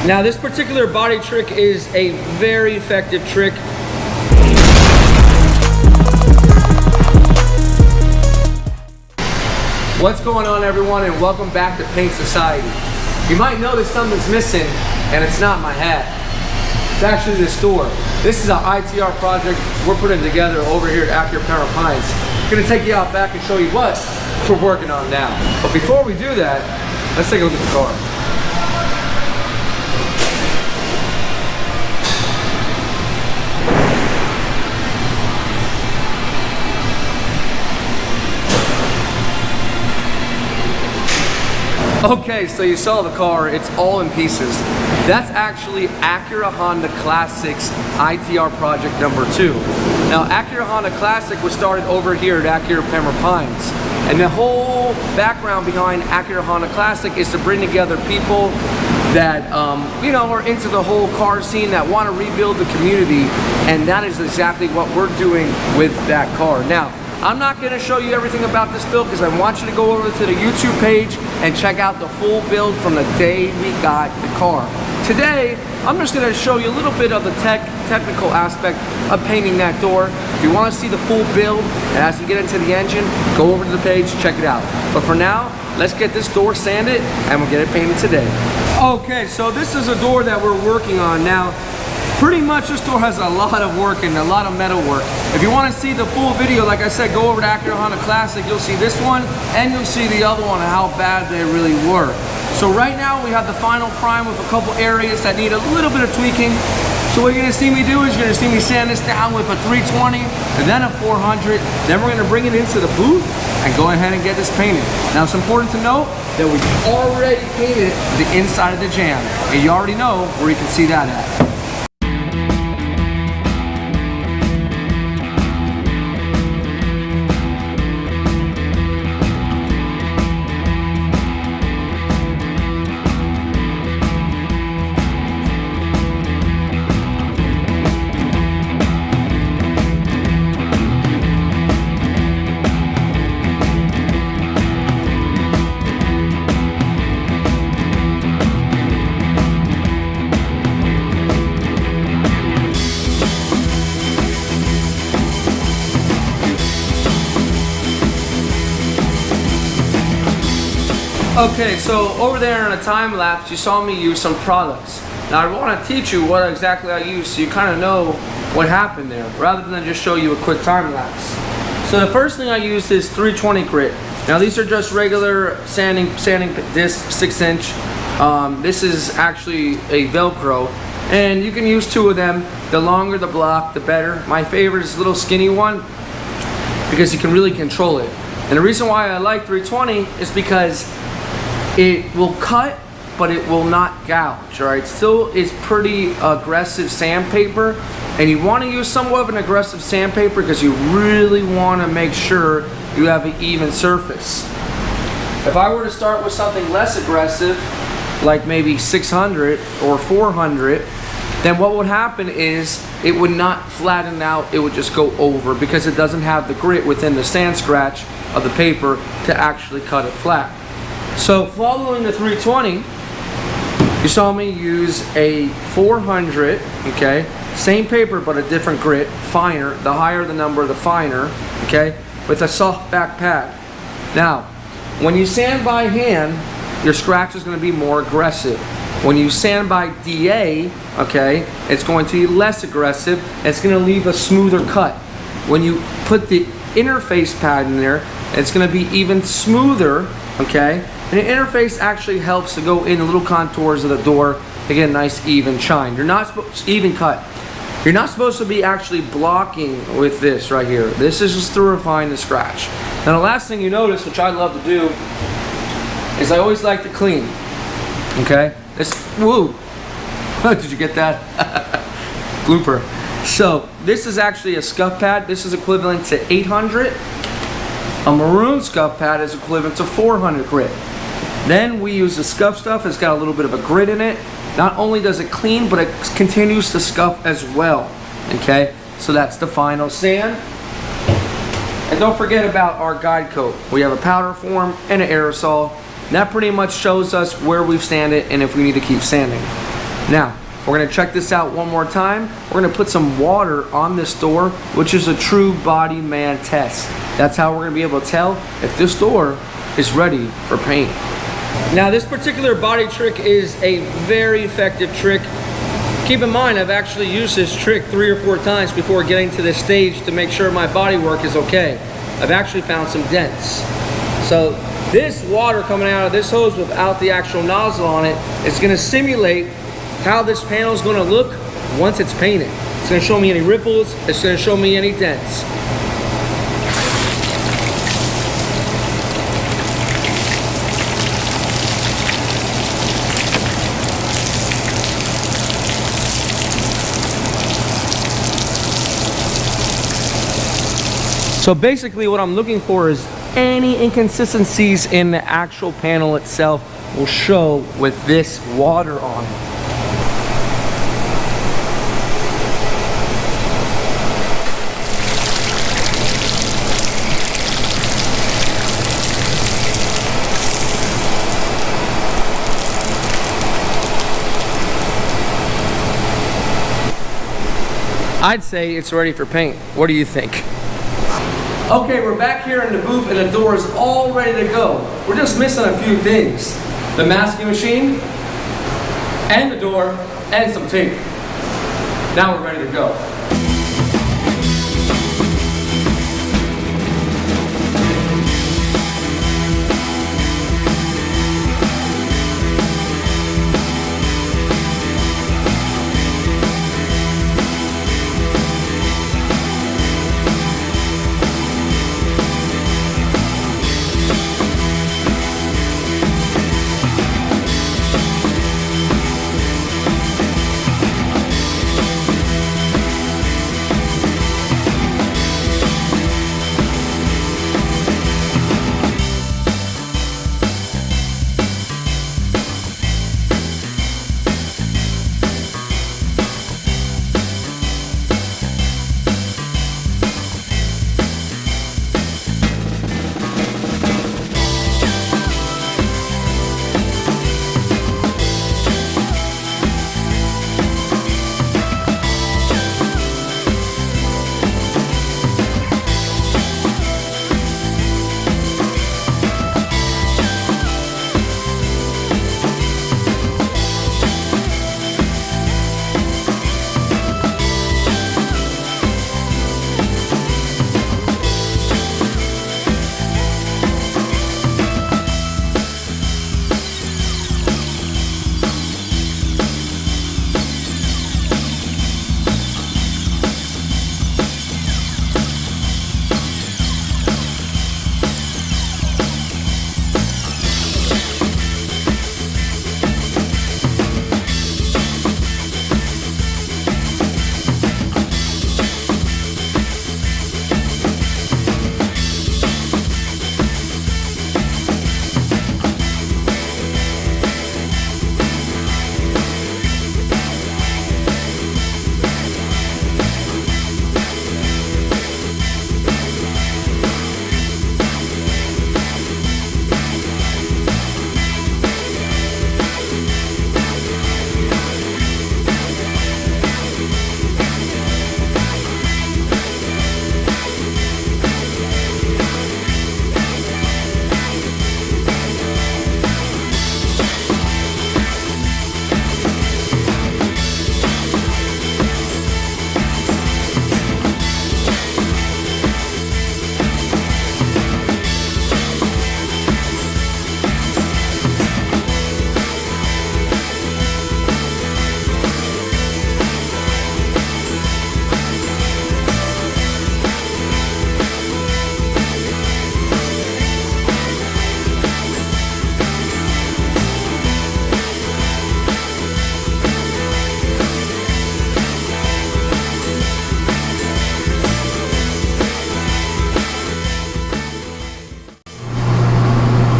Now this particular body trick is a very effective trick. What's going on, everyone, and welcome back to Paint Society. You might notice something's missing, and it's not my hat. It's actually this door. This is our ITR project we're putting together over here at Acura Honda Classic. I'm gonna take you out back and show you what we're working on now. But before we do that, let's take a look at the car. Okay, so you saw the car, it's all in pieces. That's actually Acura Honda Classic's ITR project number 2. Now, Acura Honda Classic was started over here at Acura Pembroke Pines. And the whole background behind Acura Honda Classic is to bring together people that, you know, are into the whole car scene, that want to rebuild the community. And that is exactly what we're doing with that car. Now, I'm not going to show you everything about this build because I want you to go over to the YouTube page and check out the full build from the day we got the car. Today, I'm just going to show you a little bit of the technical aspect of painting that door. If you want to see the full build, and as we get into the engine, go over to the page, check it out. But for now, let's get this door sanded and we'll get it painted today. Okay, so this is a door that we're working on now. Pretty much this door has a lot of work and a lot of metal work. If you want to see the full video, like I said, go over to Acura Honda Classic. You'll see this one and you'll see the other one and how bad they really were. So right now we have the final prime with a couple areas that need a little bit of tweaking. So what you're going to see me do is you're going to see me sand this down with a 320 and then a 400. Then we're going to bring it into the booth and go ahead and get this painted. Now it's important to note that we've already painted the inside of the jam. And you already know where you can see that at. Okay, so over there in a time lapse, you saw me use some products. Now I want to teach you what exactly I use so you kind of know what happened there, rather than just show you a quick time lapse. So the first thing I used is 320 grit. Now these are just regular sanding disc, 6-inch. This is actually a Velcro, and you can use 2 of them. The longer the block, the better. My favorite is a little skinny one because you can really control it. And the reason why I like 320 is because it will cut, but it will not gouge, all right? Still is pretty aggressive sandpaper, and you want to use somewhat of an aggressive sandpaper because you really want to make sure you have an even surface. If I were to start with something less aggressive, like maybe 600 or 400, then what would happen is it would not flatten out, it would just go over because it doesn't have the grit within the sand scratch of the paper to actually cut it flat. So following the 320, you saw me use a 400, okay? Same paper but a different grit, finer. The higher the number, the finer, okay? With a soft back pad. Now, when you sand by hand, your scratch is going to be more aggressive. When you sand by DA, okay, it's going to be less aggressive. It's going to leave a smoother cut. When you put the interface pad in there, it's going to be even smoother, okay? And the interface actually helps to go in the little contours of the door to get a nice even shine. You're not supposed to even cut. You're not supposed to be actually blocking with this right here. This is just to refine the scratch. Now the last thing you notice, which I love to do, is I always like to clean. Okay? This, woo! Did you get that? Blooper. So this is actually a scuff pad. This is equivalent to 800. A maroon scuff pad is equivalent to 400 grit. Then we use the scuff stuff. It's got a little bit of a grit in it. Not only does it clean, but it continues to scuff as well. Okay, so that's the final sand. And don't forget about our guide coat. We have a powder form and an aerosol. And that pretty much shows us where we've sanded and if we need to keep sanding. Now, we're gonna check this out one more time. We're gonna put some water on this door, which is a true body man test. That's how we're gonna be able to tell if this door is ready for paint. Now, this particular body trick is a very effective trick. Keep in mind, I've actually used this trick 3 or 4 times before getting to this stage to make sure my body work is okay. I've actually found some dents. So this water coming out of this hose without the actual nozzle on it is gonna simulate how this panel is gonna look once it's painted. It's gonna show me any ripples, it's gonna show me any dents. So basically what I'm looking for is any inconsistencies in the actual panel itself will show with this water on it. I'd say it's ready for paint. What do you think? Okay, we're back here in the booth and the door is all ready to go. We're just missing a few things. The masking machine, and the door, and some tape. Now we're ready to go.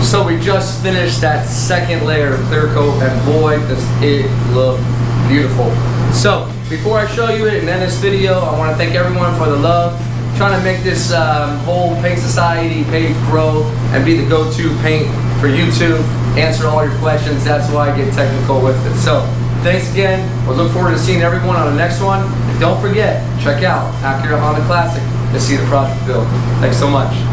So we just finished that second layer of clear coat, and boy, does it look beautiful. So before I show you it and end this video, I want to thank everyone for the love. Trying to make this whole Paint Society page grow and be the go-to paint for YouTube. Answer all your questions. That's why I get technical with it. So Thanks again. We'll look forward to seeing everyone on the next one. And don't forget, check out Acura Honda Classic to see the project build. Thanks so much.